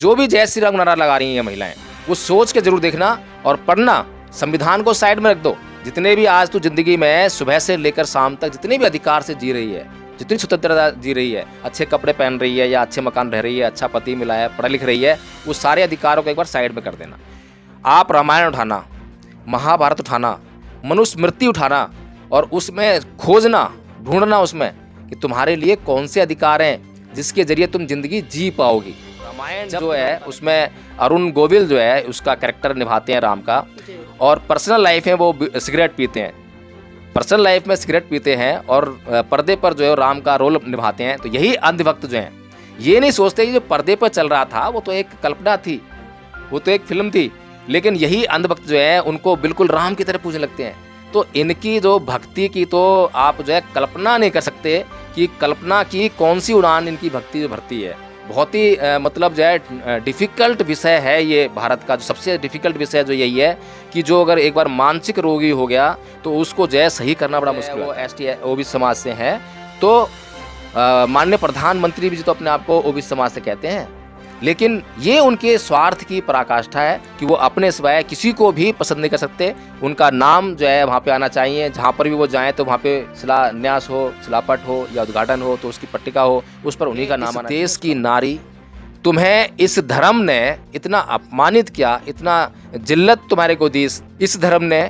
जो भी जय श्री राम नारा लगा रही हैं महिलाएं, वो सोच के जरूर देखना और पढ़ना। संविधान को साइड में रख दो। जितने भी आज तू जिंदगी में सुबह से लेकर शाम तक जितने भी अधिकार से जी रही है, जितनी स्वतंत्रता जी रही है, अच्छे कपड़े पहन रही है या अच्छे मकान रह रही है, अच्छा पति मिला है, पढ़ लिख रही है, वो सारे अधिकारों को एक बार साइड में कर देना। आप रामायण उठाना, महाभारत उठाना, मनुस्मृति उठाना और उसमें खोजना, ढूंढना उसमें कि तुम्हारे लिए कौन से अधिकार हैं जिसके जरिए तुम जिंदगी जी पाओगी। रामायण जो है उसमें अरुण गोविल जो है उसका कैरेक्टर निभाते हैं राम का, और पर्सनल लाइफ में वो सिगरेट पीते हैं, पर्सनल लाइफ में सिगरेट पीते हैं और पर्दे पर जो है राम का रोल निभाते हैं। तो यही अंधभक्त जो हैं ये नहीं सोचते कि जो पर्दे पर चल रहा था वो तो एक कल्पना थी, वो तो एक फिल्म थी, लेकिन यही अंधभक्त जो है उनको बिल्कुल राम की तरह पूजने लगते हैं। तो इनकी जो भक्ति की तो आप जो है कल्पना नहीं कर सकते कि कल्पना की कौन सी उड़ान इनकी भक्ति जो भरती है। बहुत ही मतलब जो है डिफ़िकल्ट विषय है ये। भारत का जो सबसे डिफ़िकल्ट विषय जो यही है कि जो अगर एक बार मानसिक रोगी हो गया तो उसको जो है सही करना बड़ा मुश्किल है। वो एसटी ओबीसी समाज से हैं, तो माननीय प्रधानमंत्री भी तो अपने आप को ओबीसी समाज से कहते हैं, लेकिन ये उनके स्वार्थ की पराकाष्ठा है कि वो अपने सिवाय किसी को भी पसंद नहीं कर सकते। उनका नाम जो है वहाँ पे आना चाहिए, जहाँ पर भी वो जाएं तो वहाँ पे शिलान्यास हो, शिलापट हो या उद्घाटन हो तो उसकी पट्टिका हो, उस पर उन्हीं का नाम आना। देश की नारी, तुम्हें इस धर्म ने इतना अपमानित किया, इतना जिल्लत तुम्हारे को दी इस धर्म ने।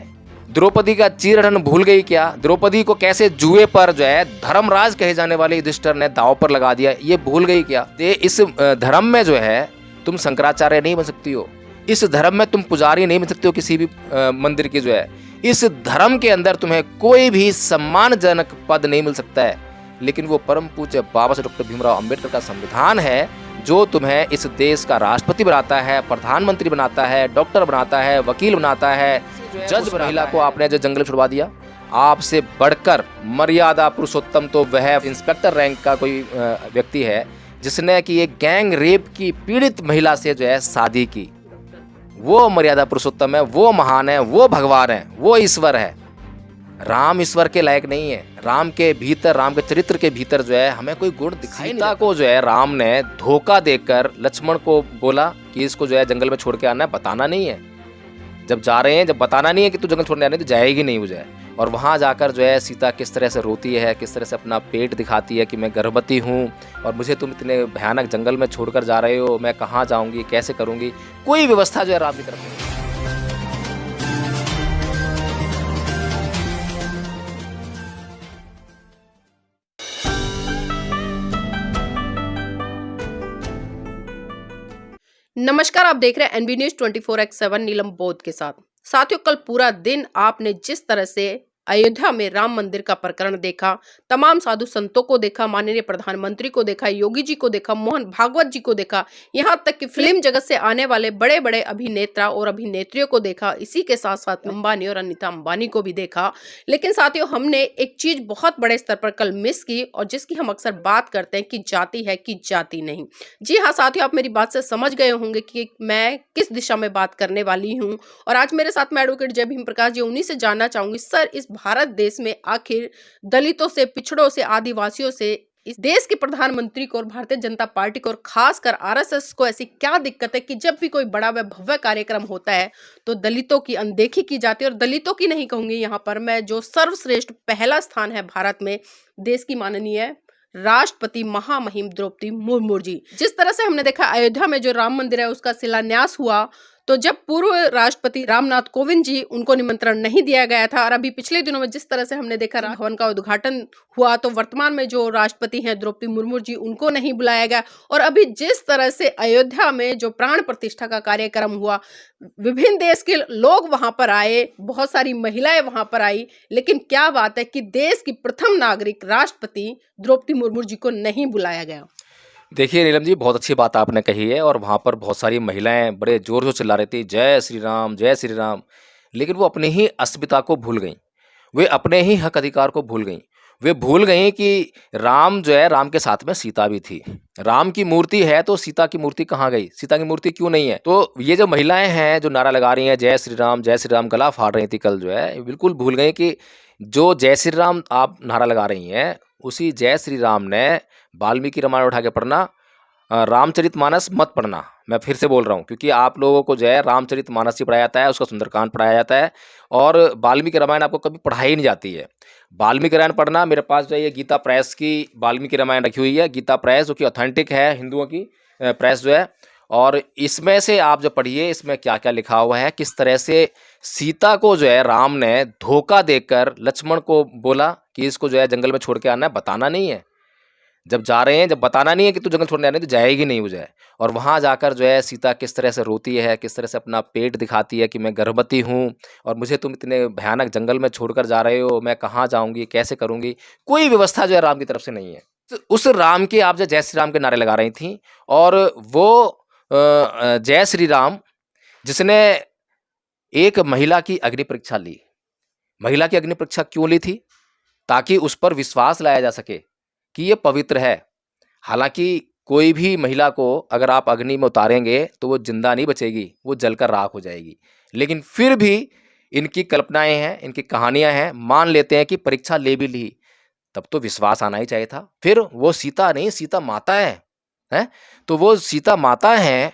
द्रौपदी का चीरहरण भूल गई क्या? द्रौपदी को कैसे जुए पर जो है धर्मराज कहे जाने वाले युधिष्ठिर ने दांव पर लगा दिया, ये भूल गई क्या? इस धर्म में जो है तुम शंकराचार्य नहीं बन सकती हो, इस धर्म में तुम पुजारी नहीं बन सकती हो किसी भी मंदिर की जो है। इस धर्म के अंदर तुम्हें कोई भी सम्मानजनक पद नहीं मिल सकता है, लेकिन वो परम पूज्य बाबा साहब डॉक्टर भीमराव अंबेडकर का संविधान है जो तुम्हें इस देश का राष्ट्रपति बनाता है, प्रधानमंत्री बनाता है, डॉक्टर बनाता है, वकील बनाता है, जज। महिला को आपने जो जंगल छुड़वा दिया, आपसे बढ़कर मर्यादा पुरुषोत्तम तो वह इंस्पेक्टर रैंक का कोई व्यक्ति है जिसने कि एक गैंग रेप की पीड़ित महिला से जो है शादी की। वो मर्यादा पुरुषोत्तम है, वो महान है, वो भगवान है, वो ईश्वर है। राम ईश्वर के लायक नहीं है। राम के भीतर, राम के चरित्र के भीतर जो है हमें कोई गुण दिखाई नहीं। सीता को जो है राम ने धोखा देकर लक्ष्मण को बोला कि इसको जो है जंगल में छोड़ के आना है, बताना नहीं है। जब जा रहे हैं, जब बताना नहीं है कि तू जंगल छोड़ने आने, तो जाएगी नहीं वो जो है। और वहाँ जाकर जो है सीता किस तरह से रोती है, किस तरह से अपना पेट दिखाती है कि मैं गर्भवती हूँ और मुझे तुम इतने भयानक जंगल में छोड़कर जा रहे हो, मैं कहाँ जाऊँगी, कैसे करूँगी। कोई व्यवस्था जो है राम की तरफ नहीं। नमस्कार, आप देख रहे हैं एनबी न्यूज 24x7 नीलम बोध के साथ। साथियों, कल पूरा दिन आपने जिस तरह से अयोध्या में राम मंदिर का प्रकरण देखा, तमाम साधु संतों को देखा, माननीय प्रधानमंत्री को देखा, योगी जी को देखा, मोहन भागवत जी को देखा, यहाँ तक कि फिल्म जगत से आने वाले बड़े बड़े अभिनेता और अभिनेत्रियों को देखा, इसी के साथ साथ अंबानी और अनीता अंबानी को भी देखा। लेकिन साथियों, हमने एक चीज बहुत बड़े स्तर पर कल मिस की, और जिसकी हम अक्सर बात करते हैं कि जाति है कि जाति नहीं। जी हाँ साथियों, आप मेरी बात से समझ गए होंगे कि मैं किस दिशा में बात करने वाली हूँ। और आज मेरे साथ में एडवोकेट जय भीम प्रकाश जी, उन्हीं से जानना चाहूंगी, सर इस भारत देश में आखिर दलितों से, पिछड़ों से, आदिवासियों से इस देश के प्रधानमंत्री को और भारतीय जनता पार्टी को और खासकर आरएसएस को ऐसी क्या दिक्कत है कि जब भी कोई बड़ा व भव्य कार्यक्रम होता है तो दलितों की अनदेखी की जाती है? और दलितों की नहीं कहूंगी यहाँ पर मैं, जो सर्वश्रेष्ठ पहला स्थान है भारत में, देश की माननीय राष्ट्रपति महामहिम द्रौपदी मुर्मू जी। जिस तरह से हमने देखा अयोध्या में जो राम मंदिर है उसका शिलान्यास हुआ, तो जब पूर्व राष्ट्रपति रामनाथ कोविंद जी, उनको निमंत्रण नहीं दिया गया था। और अभी पिछले दिनों में जिस तरह से हमने देखा राम भवन का उद्घाटन हुआ, तो वर्तमान में जो राष्ट्रपति हैं द्रौपदी मुर्मू जी, उनको नहीं बुलाया गया। और अभी जिस तरह से अयोध्या में जो प्राण प्रतिष्ठा का कार्यक्रम हुआ, विभिन्न देश के लोग वहां पर आए, बहुत सारी महिलाएं वहां पर आई, लेकिन क्या बात है कि देश की प्रथम नागरिक राष्ट्रपति द्रौपदी मुर्मू जी को नहीं बुलाया गया। देखिए नीलम जी, बहुत अच्छी बात आपने कही है, और वहाँ पर बहुत सारी महिलाएं बड़े जोर से चिल्ला रही थी जय श्री राम, जय श्री राम, लेकिन वो अपनी ही अस्मिता को भूल गई, वे अपने ही हक अधिकार को भूल गई। वे भूल गई कि राम जो है, राम के साथ में सीता भी थी। राम की मूर्ति है तो सीता की मूर्ति कहाँ गई, सीता की मूर्ति क्यों नहीं है? तो ये जो महिलाएं हैं जो नारा लगा रही हैं जय श्री राम, जय श्री राम, गला फाड़ रही थी कल जो है, बिल्कुल भूल गई कि जो जय श्री राम आप नारा लगा रही हैं, उसी जय श्री राम ने वाल्मीकि रामायण उठा के पढ़ना, रामचरितमानस मत पढ़ना। मैं फिर से बोल रहा हूँ, क्योंकि आप लोगों को जो है रामचरितमानस ही पढ़ाया जाता है, उसका सुंदरकांड पढ़ाया जाता है, और वाल्मीकि रामायण आपको कभी पढ़ाई नहीं जाती है। वाल्मीकि रामायण पढ़ना, मेरे पास जो है ये गीता प्रेस की वाल्मीकि रामायण रखी हुई है, गीता प्रेस, जो कि ऑथेंटिक है, हिंदुओं की प्रेस जो है। और इसमें से आप जो पढ़िए, इसमें क्या क्या लिखा हुआ है, किस तरह से सीता को जो है राम ने धोखा देकर लक्ष्मण को बोला कि इसको जो है जंगल में छोड़ के आना है, बताना नहीं है। जब जा रहे हैं, जब बताना नहीं है कि तू जंगल छोड़ने आने, तो जाएगी नहीं वो जो है। और वहाँ जाकर जो है सीता किस तरह से रोती है, किस तरह से अपना पेट दिखाती है कि मैं गर्भवती हूँ और मुझे तुम इतने भयानक जंगल में छोड़कर जा रहे हो, मैं कहाँ जाऊँगी, कैसे करूँगी। कोई व्यवस्था जो है राम की तरफ से नहीं है। तो उस राम के आप जो जय श्री राम के नारे लगा रही थी, और वो जय श्री राम जिसने एक महिला की अग्नि परीक्षा ली। महिला की अग्नि परीक्षा क्यों ली थी? ताकि उस पर विश्वास लाया जा सके कि ये पवित्र है। हालांकि कोई भी महिला को अगर आप अग्नि में उतारेंगे तो वो जिंदा नहीं बचेगी, वो जलकर राख हो जाएगी। लेकिन फिर भी इनकी कल्पनाएं हैं, इनकी कहानियां हैं, मान लेते हैं कि परीक्षा ले भी ली, तब तो विश्वास आना ही चाहिए था। फिर वो सीता नहीं, सीता माता है? तो वो सीता माता है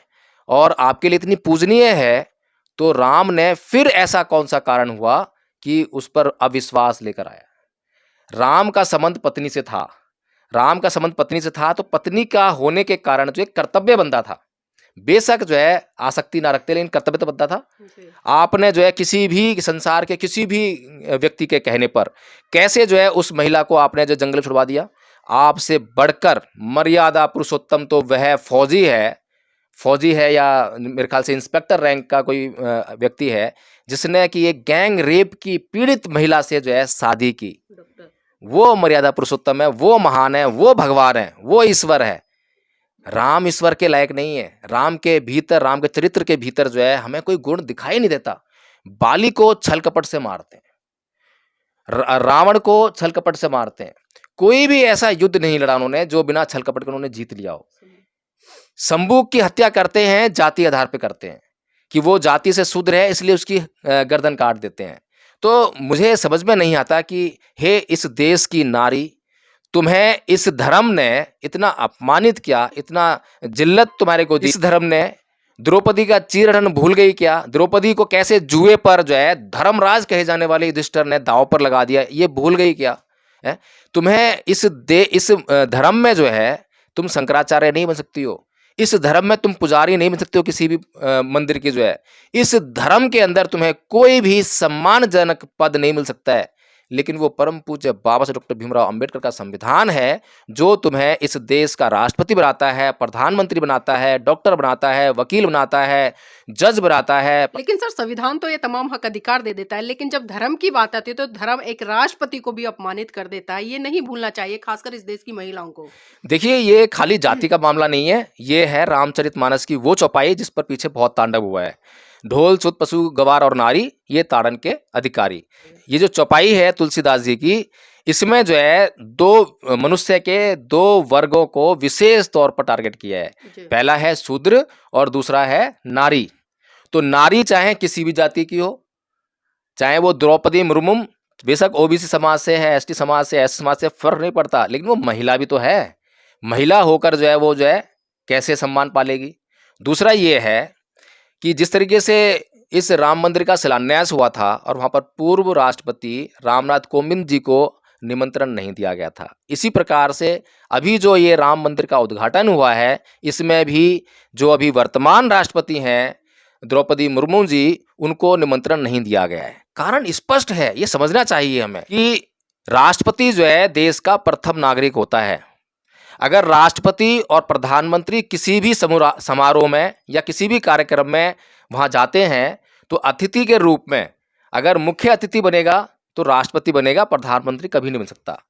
और आपके लिए इतनी पूजनीय है, तो राम ने फिर ऐसा कौन सा कारण हुआ कि उस पर अविश्वास लेकर आया? राम का संबंध पत्नी से था। राम का संबंध पत्नी से था, तो पत्नी का होने के कारण जो एक कर्तव्य बनता था। बेशक जो है आसक्ति ना रखते, लेकिन कर्तव्य तो बनता था। आपने जो है किसी भी संसार के किसी भी व्यक्ति के कहने पर कैसे जो है उस महिला को आपने जो जंगल में छुड़वा दिया? आपसे बढ़कर मर्यादा पुरुषोत्तम तो वह फौजी है या मेरे ख्याल से इंस्पेक्टर रैंक का कोई व्यक्ति है, जिसने कि एक गैंग रेप की पीड़ित महिला से जो है शादी की। वो मर्यादा पुरुषोत्तम है, वो महान है, वो भगवान है, वो ईश्वर है। राम ईश्वर के लायक नहीं है। राम के भीतर, राम के चरित्र के भीतर जो है हमें कोई गुण दिखाई नहीं देता। बाली को छल कपट से मारते हैं, रावण को छल कपट से मारते हैं। कोई भी ऐसा युद्ध नहीं लड़ा उन्होंने जो बिना छल कपट के उन्होंने जीत लिया हो। शंभू की हत्या करते हैं, जाति आधार पे करते हैं कि वो जाति से शूद्र है, इसलिए उसकी गर्दन काट देते हैं। तो मुझे समझ में नहीं आता कि हे इस देश की नारी, तुम्हें इस धर्म ने इतना अपमानित किया, इतना जिल्लत तुम्हारे को दी। इस धर्म ने द्रौपदी का चीरहरण भूल गई क्या? द्रौपदी को कैसे जुए पर जो है धर्मराज कहे जाने वाले युधिष्ठिर ने दांव पर लगा दिया, ये भूल गई क्या? है तुम्हें इस धर्म में जो है तुम शंकराचार्य नहीं बन सकती हो। इस धर्म में तुम पुजारी नहीं बन सकते हो किसी भी मंदिर की जो है। इस धर्म के अंदर तुम्हें कोई भी सम्मानजनक पद नहीं मिल सकता है। लेकिन वो परम पूज्य बाबा साहब डॉक्टर भीमराव अंबेडकर का संविधान है जो तुम्हें इस देश का राष्ट्रपति बनाता है, प्रधानमंत्री बनाता है, डॉक्टर बनाता है, वकील बनाता है, जज बनाता है। लेकिन सर, संविधान तो ये तमाम हक अधिकार दे देता है, लेकिन जब धर्म की बात आती है तो धर्म एक राष्ट्रपति को भी अपमानित कर देता है। ये नहीं भूलना चाहिए, खासकर इस देश की महिलाओं को। देखिए, ये खाली जाति का मामला नहीं है, ये है रामचरितमानस की वो चौपाई जिस पर पीछे बहुत तांडव हुआ है। ढोल छुत पशु गवार और नारी, ये ताड़न के अधिकारी। ये जो चौपाई है तुलसीदास जी की, इसमें जो है दो मनुष्य के दो वर्गों को विशेष तौर पर टारगेट किया है। पहला है शूद्र और दूसरा है नारी। तो नारी चाहे किसी भी जाति की हो, चाहे वो द्रौपदी मुर्मू बेशक ओबीसी समाज से है, एसटी समाज से, एस समाज से, फर्क नहीं पड़ता, लेकिन वो महिला भी तो है। महिला होकर जो है वो जो है कैसे सम्मान पालेगी? दूसरा ये है कि जिस तरीके से इस राम मंदिर का शिलान्यास हुआ था और वहाँ पर पूर्व राष्ट्रपति रामनाथ कोविंद जी को निमंत्रण नहीं दिया गया था, इसी प्रकार से अभी जो ये राम मंदिर का उद्घाटन हुआ है, इसमें भी जो अभी वर्तमान राष्ट्रपति हैं द्रौपदी मुर्मू जी, उनको निमंत्रण नहीं दिया गया है। कारण स्पष्ट है, ये समझना चाहिए हमें कि राष्ट्रपति जो है देश का प्रथम नागरिक होता है। अगर राष्ट्रपति और प्रधानमंत्री किसी भी समारोह में या किसी भी कार्यक्रम में वहां जाते हैं तो अतिथि के रूप में अगर मुख्य अतिथि बनेगा तो राष्ट्रपति बनेगा, प्रधानमंत्री कभी नहीं बन सकता।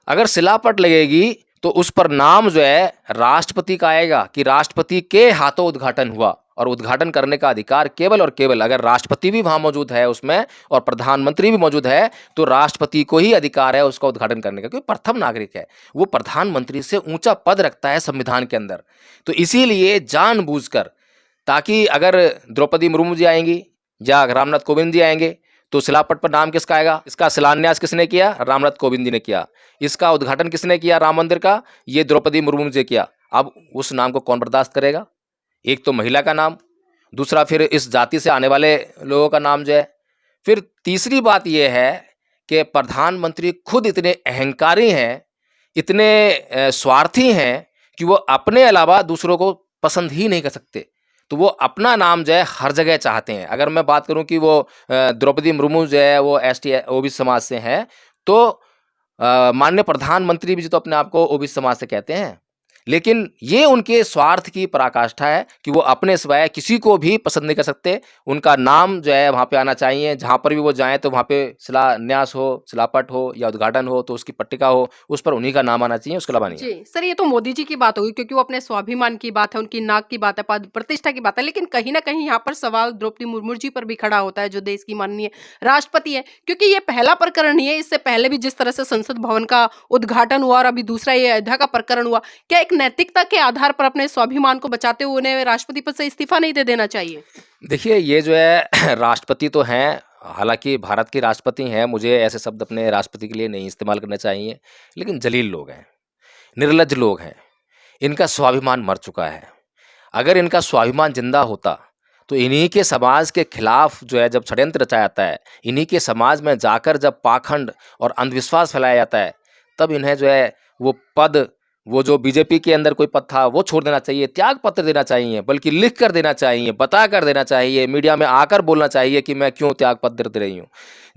अगर शिलापट लगेगी तो उस पर नाम जो है राष्ट्रपति का आएगा कि राष्ट्रपति के हाथों उद्घाटन हुआ, और उद्घाटन करने का अधिकार केवल और केवल अगर राष्ट्रपति भी वहां मौजूद है उसमें और प्रधानमंत्री भी मौजूद है तो राष्ट्रपति को ही अधिकार है उसका उद्घाटन करने का, क्योंकि प्रथम नागरिक है, वो प्रधानमंत्री से ऊंचा पद रखता है संविधान के अंदर। तो इसीलिए जानबूझकर, ताकि अगर द्रौपदी मुर्मू जी आएंगी या रामनाथ कोविंद जी आएंगे तो शिलापट पर नाम किसका आएगा? इसका शिलान्यास किसने किया? रामनाथ कोविंद जी ने किया। इसका उद्घाटन किसने किया राम मंदिर का? ये द्रौपदी मुर्मू जी किया। अब उस नाम को कौन बर्दाश्त करेगा? एक तो महिला का नाम, दूसरा फिर इस जाति से आने वाले लोगों का नाम जो है। फिर तीसरी बात ये है कि प्रधानमंत्री खुद इतने अहंकारी हैं, इतने स्वार्थी हैं कि वो अपने अलावा दूसरों को पसंद ही नहीं कर सकते। तो वो अपना नाम जो है हर जगह चाहते हैं। अगर मैं बात करूं कि वो द्रौपदी मुर्मू जो है वो एसटी ओबीसी समाज से हैं, तो माननीय प्रधानमंत्री भी जो तो अपने आप को ओबीसी समाज से कहते हैं। लेकिन ये उनके स्वार्थ की पराकाष्ठा है कि वो अपने सिवाय किसी को भी पसंद नहीं कर सकते। उनका नाम जो है वहाँ पे आना चाहिए, जहाँ पर भी वो जाएँ तो वहाँ पे शिलान्यास हो, शिलापट हो या उद्घाटन हो तो उसकी पट्टिका हो, उस पर उन्हीं का नाम आना चाहिए, उसके अलावा नहीं। जी, सर ये तो मोदी जी की बात होगी क्योंकि वो अपने स्वाभिमान की बात है, उनकी नाक की बात है, पद प्रतिष्ठा की बात है। लेकिन कहीं न कहीं यहाँ पर सवाल द्रौपदी मुर्मू जी पर भी खड़ा होता है जो देश की माननीय राष्ट्रपति हैं। क्योंकि ये पहला प्रकरण नहीं है, इससे पहले भी जिस तरह से संसद भवन का उद्घाटन हुआ और अभी दूसरा ये अयोध्या का प्रकरण हुआ। क्या एक नैतिकता के आधार पर अपने स्वाभिमान को बचाते हुए उन्हें राष्ट्रपति पद से इस्तीफा नहीं दे देना चाहिए? देखिए, ये जो है राष्ट्रपति तो हैं, हालाँकि भारत के राष्ट्रपति हैं, मुझे ऐसे शब्द अपने राष्ट्रपति के लिए नहीं इस्तेमाल करने चाहिए, लेकिन जलील लोग हैं, निर्लज्ज लोग हैं, इनका स्वाभिमान मर चुका है। अगर इनका स्वाभिमान जिंदा होता तो इन्हीं के समाज के खिलाफ जो है जब षड्यंत्र रचाया जाता है, इन्हीं के समाज में जाकर जब पाखंड और अंधविश्वास फैलाया जाता है, तब इन्हें जो है वो पद, वो जो बीजेपी के अंदर कोई पद था वो छोड़ देना चाहिए, त्याग पत्र देना चाहिए, बल्कि लिख कर देना चाहिए, बता कर देना चाहिए, मीडिया में आकर बोलना चाहिए कि मैं क्यों त्याग पत्र दे रही हूँ।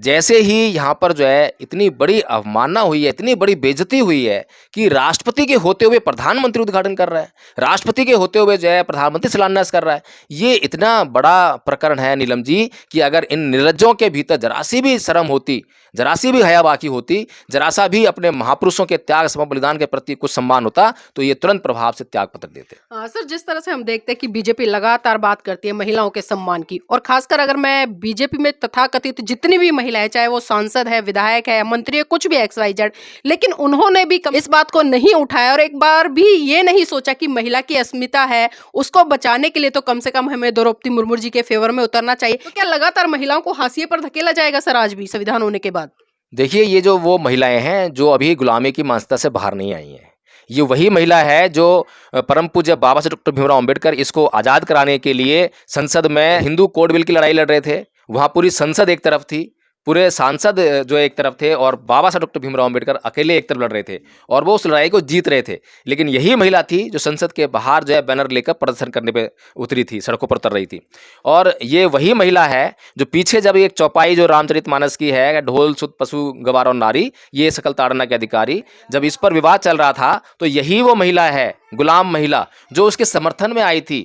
जैसे ही यहाँ पर जो है इतनी बड़ी अवमानना हुई है, इतनी बड़ी बेइज्जती हुई है कि राष्ट्रपति के होते हुए प्रधानमंत्री उद्घाटन कर रहा है, राष्ट्रपति के होते हुए जो है प्रधानमंत्री शिलान्यास कर रहा है। ये इतना बड़ा प्रकरण है नीलम जी कि अगर इन निर्लज्जों के भीतर जरा सी भी शर्म होती, जरा सी भी हया बाकी होती, जरा सा भी अपने महापुरुषों के त्याग समर्पण बलिदान के प्रति कुछ सम्मान होता, तो ये तुरंत प्रभाव से त्याग पत्र देते। सर जिस तरह से हम देखते हैं कि बीजेपी लगातार बात करती है महिलाओं के सम्मान की और खासकर अगर मैं बीजेपी में तथाकथित जितनी भी महिलाएं, चाहे वो सांसद है, विधायक है, मंत्री है, कुछ भी XYZ, लेकिन उन्होंने भी इस बात को नहीं उठाया और एक बार भी ये नहीं सोचा कि महिला की अस्मिता है, उसको बचाने के लिए तो कम से कम हमें द्रौपदी मुर्मू जी के फेवर में उतरना चाहिए। तो क्या लगातार महिलाओं को हाशिए पर धकेला जाएगा सर आज भी संविधान होने के बाद? देखिए, ये जो वो महिलाएं हैं जो अभी गुलामी की मानसिकता से बाहर नहीं आई हैं, ये वही महिला है जो परम पूज्य बाबा साहब डॉक्टर भीमराव अंबेडकर इसको आज़ाद कराने के लिए संसद में हिंदू कोड बिल की लड़ाई लड़ रहे थे। वहाँ पूरी संसद एक तरफ थी, पूरे सांसद जो एक तरफ थे और बाबा साहब डॉक्टर भीमराव अंबेडकर अकेले एक तरफ लड़ रहे थे और वो उस लड़ाई को जीत रहे थे। लेकिन यही महिला थी जो संसद के बाहर जो है बैनर लेकर प्रदर्शन करने पे उतरी थी, सड़कों पर उतर रही थी। और ये वही महिला है जो पीछे जब एक चौपाई जो रामचरितमानस की है, ढोल सुत पशु गवार और नारी, ये सकल ताड़ना के अधिकारी, जब इस पर विवाद चल रहा था तो यही वो महिला है, गुलाम महिला, जो उसके समर्थन में आई थी,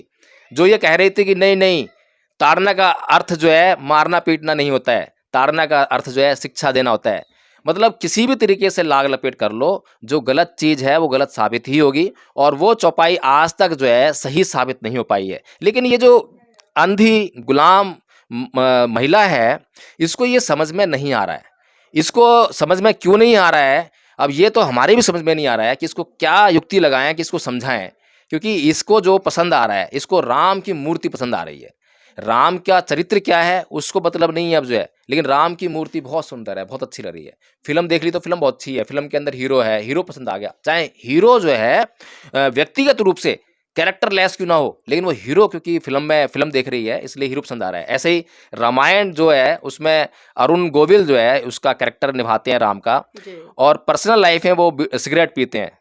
जो ये कह रही थी कि नहीं नहीं, ताड़ना का अर्थ जो है मारना पीटना नहीं होता है, ताड़ना का अर्थ जो है शिक्षा देना होता है। मतलब किसी भी तरीके से लाग लपेट कर लो, जो गलत चीज़ है वो गलत साबित ही होगी और वो चौपाई आज तक जो है सही साबित नहीं हो पाई है। लेकिन ये जो अंधी गुलाम महिला है, इसको ये समझ में नहीं आ रहा है। इसको समझ में क्यों नहीं आ रहा है, अब ये तो हमारे भी समझ में नहीं आ रहा है कि इसको क्या युक्ति लगाएं कि इसको समझाएं। क्योंकि इसको जो पसंद आ रहा है, इसको राम की मूर्ति पसंद आ रही है। राम का चरित्र क्या है उसको मतलब नहीं है अब जो है, लेकिन राम की मूर्ति बहुत सुंदर है, बहुत अच्छी लग रही है। फिल्म देख ली तो फिल्म बहुत अच्छी है, फिल्म के अंदर हीरो है, हीरो पसंद आ गया। चाहे हीरो जो है व्यक्तिगत रूप से कैरेक्टर लेस क्यों ना हो, लेकिन वो हीरो क्योंकि फिल्म में फिल्म देख रही है इसलिए हीरो पसंद आ रहा है। ऐसे ही रामायण जो है उसमें अरुण गोविल जो है उसका कैरेक्टर निभाते हैं राम का, और पर्सनल लाइफ में वो सिगरेट पीते हैं,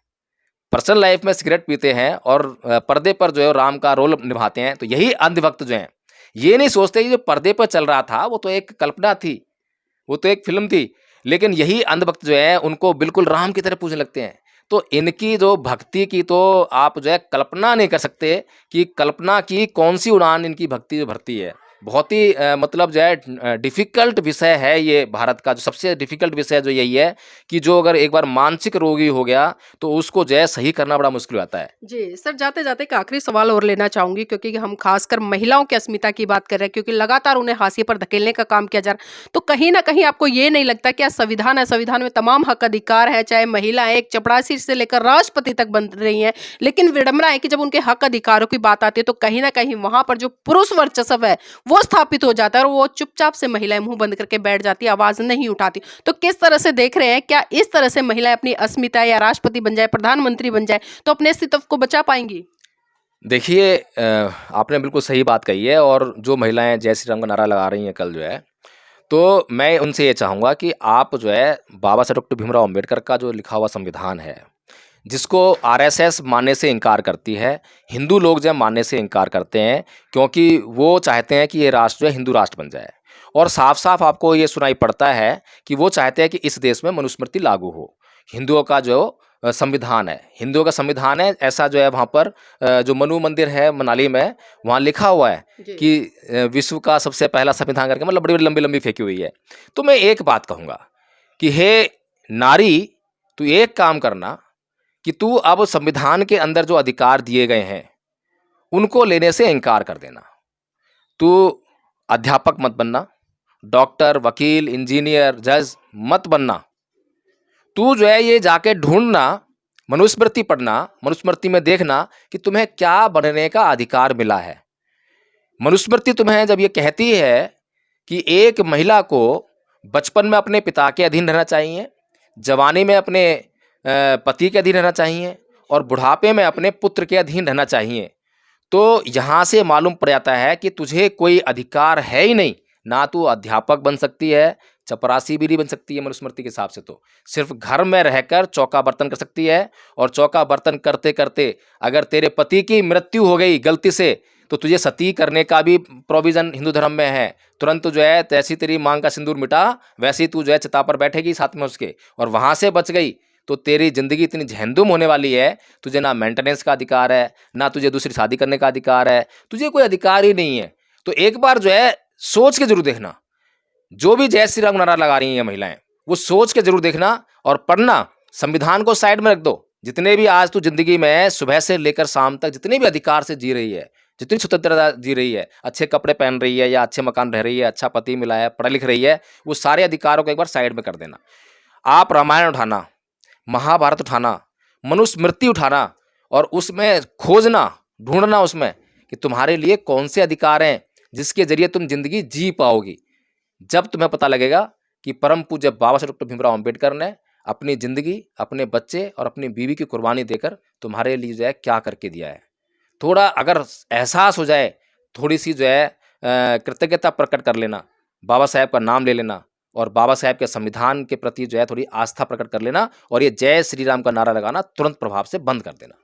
पर्सनल लाइफ में सिगरेट पीते हैं और पर्दे पर जो है राम का रोल निभाते हैं। तो यही अंधभक्त जो हैं ये नहीं सोचते कि जो पर्दे पर चल रहा था वो तो एक कल्पना थी, वो तो एक फिल्म थी, लेकिन यही अंधभक्त जो है उनको बिल्कुल राम की तरह पूजने लगते हैं। तो इनकी जो भक्ति की तो आप जो है कल्पना नहीं कर सकते कि कल्पना की कौन सी उड़ान इनकी भक्ति जो भरती है। बहुत ही मतलब जो है डिफ़िकल्ट विषय है ये। भारत का जो सबसे डिफ़िकल्ट विषय जो यही है कि जो अगर एक बार मानसिक रोगी हो गया तो उसको जो है सही करना बड़ा मुश्किल हो जाता है। जी सर, जाते जाते एक आखिरी सवाल और लेना चाहूंगी क्योंकि हम खासकर महिलाओं की अस्मिता की बात कर रहे हैं, क्योंकि लगातार उन्हें हाशिए पर धकेलने का काम किया जा रहा है। तो कहीं ना कहीं आपको ये नहीं लगता क्या संविधान है, संविधान में तमाम हक अधिकार है, चाहे महिलाएं एक चपरासी से लेकर राष्ट्रपति तक बन रही हैं, लेकिन विडंबना है कि जब उनके हक अधिकारों की बात आती है तो कहीं ना कहीं वहां पर जो पुरुष वर्चस्व है वो स्थापित हो जाता है और वो चुपचाप से महिलाएं मुंह बंद करके बैठ जाती, आवाज नहीं उठाती। तो किस तरह से देख रहे हैं, क्या इस तरह से महिलाएं अपनी अस्मिता या राष्ट्रपति बन जाए, प्रधानमंत्री बन जाए तो अपने अस्तित्व को बचा पाएंगी? देखिए आपने बिल्कुल सही बात कही है। और जो महिलाएं जय श्री राम का नारा लगा रही हैं कल जो है, तो मैं उनसे ये चाहूँगा कि आप जो है बाबा साहब डॉक्टर भीमराव अम्बेडकर का जो लिखा हुआ संविधान है, जिसको आरएसएस मानने से इनकार करती है, हिंदू लोग जो है मानने से इनकार करते हैं, क्योंकि वो चाहते हैं कि ये राष्ट्र जो है हिंदू राष्ट्र बन जाए। और साफ-साफ आपको ये सुनाई पड़ता है कि वो चाहते हैं कि इस देश में मनुस्मृति लागू हो। हिंदुओं का जो संविधान है, हिंदुओं का संविधान है, ऐसा जो है वहाँ पर जो मनु मंदिर है मनाली में, वहाँ लिखा हुआ है जी। कि विश्व का सबसे पहला संविधान करके, मतलब बड़ी-बड़ी लंबी-लंबी फेंकी हुई है। तो मैं एक बात कहूँगा कि हे नारी, तू एक काम करना कि तू अब संविधान के अंदर जो अधिकार दिए गए हैं, उनको लेने से इनकार कर देना। तू अध्यापक मत बनना, डॉक्टर, वकील, इंजीनियर, जज मत बनना। तू जो है ये जाके ढूंढना, मनुस्मृति पढ़ना, मनुस्मृति में देखना कि तुम्हें क्या बनने का अधिकार मिला है। मनुस्मृति तुम्हें जब ये कहती है कि एक महिला को बचपन में अपने पिता के अधीन रहना चाहिए, जवानी में अपने पति के अधीन रहना चाहिए और बुढ़ापे में अपने पुत्र के अधीन रहना चाहिए, तो यहाँ से मालूम पड़ जाता है कि तुझे कोई अधिकार है ही नहीं। ना तू अध्यापक बन सकती है, चपरासी भी नहीं बन सकती है मनुस्मृति के हिसाब से। तो सिर्फ घर में रहकर चौका बर्तन कर सकती है, और चौका बर्तन करते करते अगर तेरे पति की मृत्यु हो गई गलती से, तो तुझे सती करने का भी प्रोविज़न हिंदू धर्म में है। तुरंत जो है जैसी तेरी मांग का सिंदूर मिटा, वैसे ही तू जो है चिता पर बैठेगी साथ में उसके, और वहाँ से बच गई तो तेरी ज़िंदगी इतनी झंझुम होने वाली है, तुझे ना मेंटेनेंस का अधिकार है, ना तुझे दूसरी शादी करने का अधिकार है, तुझे कोई अधिकार ही नहीं है। तो एक बार जो है सोच के जरूर देखना, जो भी जय श्री राम नारा लगा रही हैं महिलाएं, वो सोच के जरूर देखना और पढ़ना। संविधान को साइड में रख दो। जितने भी आज तू जिंदगी में सुबह से लेकर शाम तक जितने भी अधिकार से जी रही है, जितनी स्वतंत्रता जी रही है, अच्छे कपड़े पहन रही है या अच्छे मकान रह रही है, अच्छा पति मिला है, पढ़ लिख रही है, वो सारे अधिकारों को एक बार साइड में कर देना। आप रामायण उठाना, महाभारत उठाना, मनुस्मृति उठाना और उसमें खोजना, ढूंढना उसमें कि तुम्हारे लिए कौन से अधिकार हैं जिसके जरिए तुम जिंदगी जी पाओगी। जब तुम्हें पता लगेगा कि परम पूज्य बाबा साहब डॉक्टर भीमराव अम्बेडकर ने अपनी ज़िंदगी, अपने बच्चे और अपनी बीवी की कुर्बानी देकर तुम्हारे लिए जो है क्या करके दिया है, थोड़ा अगर एहसास हो जाए, थोड़ी सी जो है कृतज्ञता प्रकट कर लेना, बाबा साहब का नाम ले लेना और बाबा साहब के संविधान के प्रति जो है थोड़ी आस्था प्रकट कर लेना, और ये जय श्री राम का नारा लगाना तुरंत प्रभाव से बंद कर देना।